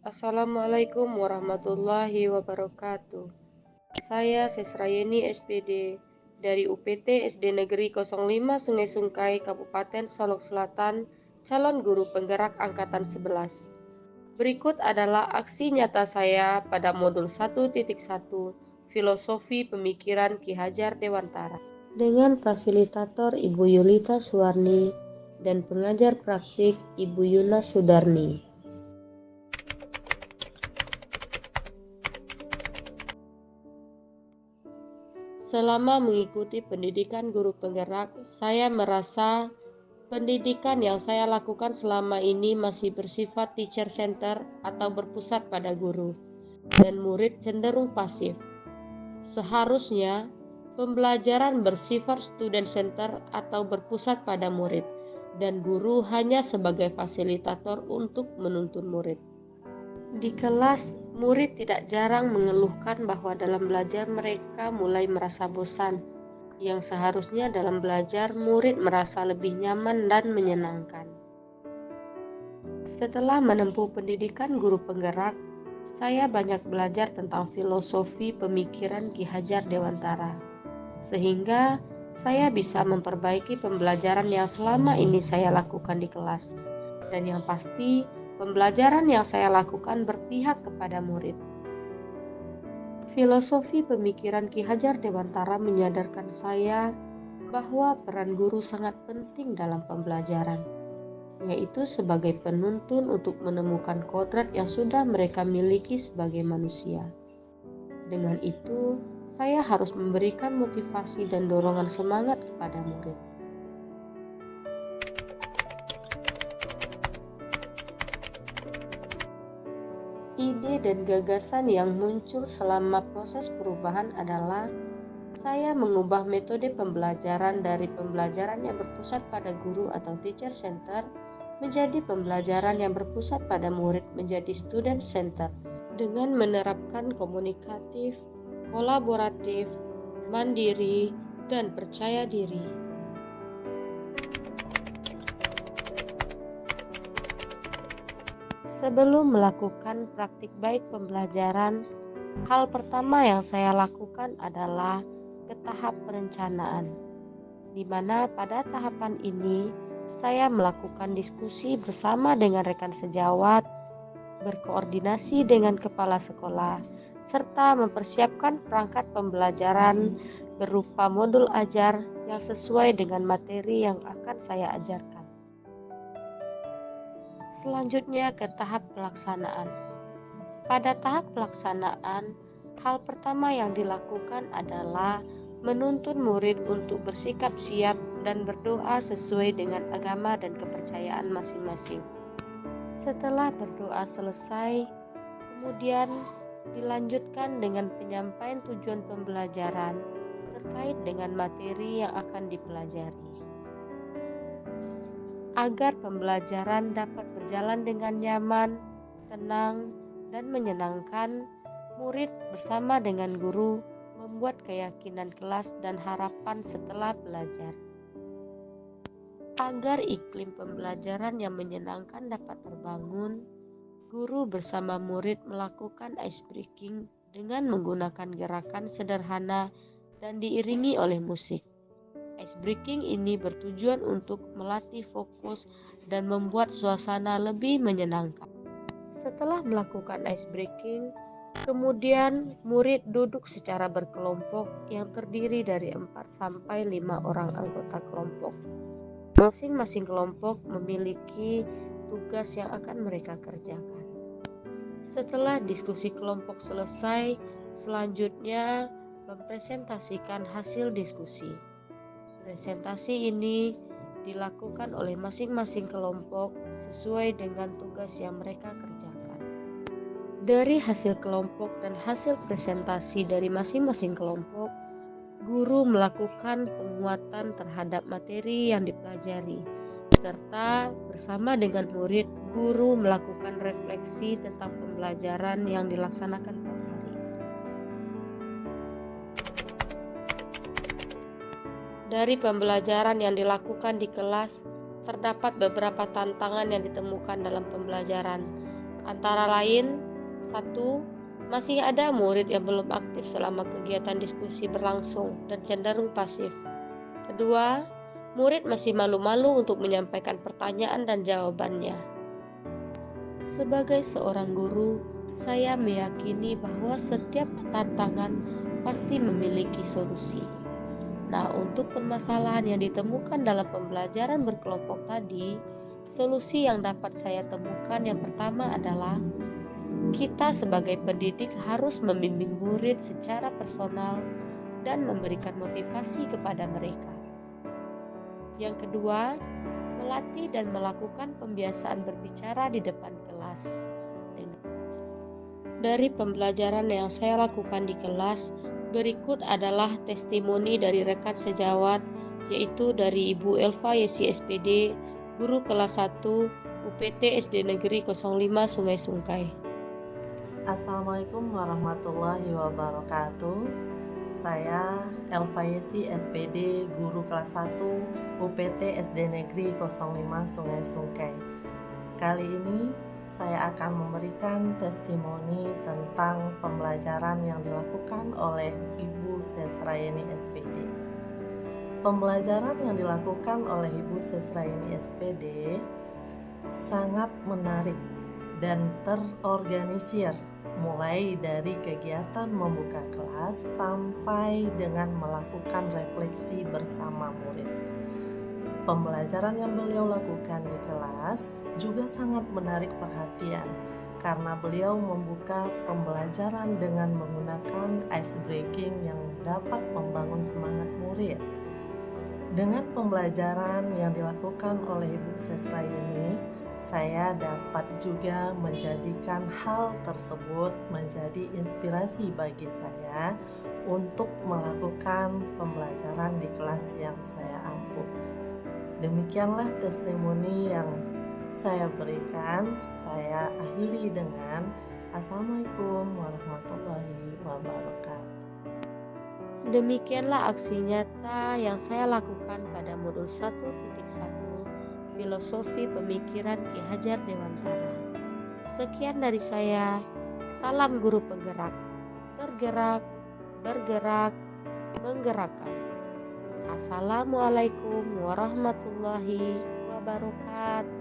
Assalamualaikum warahmatullahi wabarakatuh. Saya Sesrayeni SPD dari UPT SD Negeri 05 Sungai Sungkai, Kabupaten Solok Selatan, calon guru penggerak angkatan 11. Berikut adalah aksi nyata saya pada modul 1.1 Filosofi Pemikiran Ki Hajar Dewantara dengan fasilitator Ibu Yulita Suwarni dan pengajar praktik Ibu Yuna Sudarni. Selama mengikuti pendidikan guru penggerak, saya merasa pendidikan yang saya lakukan selama ini masih bersifat teacher center atau berpusat pada guru, dan murid cenderung pasif. Seharusnya, pembelajaran bersifat student center atau berpusat pada murid, dan guru hanya sebagai fasilitator untuk menuntun murid. Di kelas, murid tidak jarang mengeluhkan bahwa dalam belajar mereka mulai merasa bosan, yang seharusnya dalam belajar murid merasa lebih nyaman dan menyenangkan. Setelah menempuh pendidikan guru penggerak, saya banyak belajar tentang filosofi pemikiran Ki Hajar Dewantara, sehingga saya bisa memperbaiki pembelajaran yang selama ini saya lakukan di kelas, dan yang pasti pembelajaran yang saya lakukan berpihak kepada murid. Filosofi pemikiran Ki Hajar Dewantara menyadarkan saya bahwa peran guru sangat penting dalam pembelajaran, yaitu sebagai penuntun untuk menemukan kodrat yang sudah mereka miliki sebagai manusia. Dengan itu, saya harus memberikan motivasi dan dorongan semangat kepada murid. Ide dan gagasan yang muncul selama proses perubahan adalah saya mengubah metode pembelajaran dari pembelajaran yang berpusat pada guru atau teacher center menjadi pembelajaran yang berpusat pada murid menjadi student center dengan menerapkan komunikatif, kolaboratif, mandiri, dan percaya diri. Sebelum melakukan praktik baik pembelajaran, hal pertama yang saya lakukan adalah ke tahap perencanaan, di mana pada tahapan ini saya melakukan diskusi bersama dengan rekan sejawat, berkoordinasi dengan kepala sekolah, serta mempersiapkan perangkat pembelajaran berupa modul ajar yang sesuai dengan materi yang akan saya ajarkan. Selanjutnya ke tahap pelaksanaan. Pada tahap pelaksanaan, hal pertama yang dilakukan adalah menuntun murid untuk bersikap siap dan berdoa sesuai dengan agama dan kepercayaan masing-masing. Setelah berdoa selesai, kemudian dilanjutkan dengan penyampaian tujuan pembelajaran terkait dengan materi yang akan dipelajari. Agar pembelajaran dapat berjalan dengan nyaman, tenang, dan menyenangkan, murid bersama dengan guru membuat keyakinan kelas dan harapan setelah belajar. Agar iklim pembelajaran yang menyenangkan dapat terbangun, guru bersama murid melakukan ice breaking dengan menggunakan gerakan sederhana dan diiringi oleh musik. Ice breaking ini bertujuan untuk melatih fokus dan membuat suasana lebih menyenangkan. Setelah melakukan ice breaking, kemudian murid duduk secara berkelompok yang terdiri dari 4 sampai 5 orang anggota kelompok. Masing-masing kelompok memiliki tugas yang akan mereka kerjakan. Setelah diskusi kelompok selesai, selanjutnya mempresentasikan hasil diskusi. Presentasi ini dilakukan oleh masing-masing kelompok sesuai dengan tugas yang mereka kerjakan. Dari hasil kelompok dan hasil presentasi dari masing-masing kelompok, guru melakukan penguatan terhadap materi yang dipelajari, serta bersama dengan murid, guru melakukan refleksi tentang pembelajaran yang dilaksanakan pada hari itu. Dari pembelajaran yang dilakukan di kelas, terdapat beberapa tantangan yang ditemukan dalam pembelajaran, Antara lain, satu, masih ada murid yang belum aktif selama kegiatan diskusi berlangsung dan cenderung pasif. Kedua, murid masih malu-malu untuk menyampaikan pertanyaan dan jawabannya. Sebagai seorang guru, saya meyakini bahwa setiap tantangan pasti memiliki solusi. Nah, untuk permasalahan yang ditemukan dalam pembelajaran berkelompok tadi, solusi yang dapat saya temukan yang pertama adalah kita sebagai pendidik harus membimbing murid secara personal dan memberikan motivasi kepada mereka. Yang kedua, melatih dan melakukan pembiasaan berbicara di depan kelas. Dari pembelajaran yang saya lakukan di kelas, berikut adalah testimoni dari rekan sejawat, yaitu dari Ibu Elva Yesi SPD, guru kelas 1 UPT SD Negeri 05 Sungai Sungkai. Assalamualaikum warahmatullahi wabarakatuh. Saya Elva Yesi SPD, guru kelas 1 UPT SD Negeri 05 Sungai Sungkai. Kali ini saya akan memberikan testimoni tentang pembelajaran yang dilakukan oleh Ibu Sesrayeni SPD. Pembelajaran yang dilakukan oleh Ibu Sesrayeni SPD sangat menarik dan terorganisir, mulai dari kegiatan membuka kelas sampai dengan melakukan refleksi bersama murid. Pembelajaran yang beliau lakukan di kelas juga sangat menarik perhatian karena beliau membuka pembelajaran dengan menggunakan ice breaking yang dapat membangun semangat murid. Dengan pembelajaran yang dilakukan oleh Ibu Sesrayeni, saya dapat juga menjadikan hal tersebut menjadi inspirasi bagi saya untuk melakukan pembelajaran di kelas yang saya ampuh. Demikianlah testimoni yang saya berikan. Saya akhiri dengan Assalamualaikum warahmatullahi wabarakatuh. Demikianlah aksi nyata yang saya lakukan pada modul 1.1 Filosofi Pemikiran Ki Hajar Dewantara. Sekian dari saya. Salam guru penggerak. Tergerak, bergerak, menggerakkan. Assalamualaikum warahmatullahi wabarakatuh.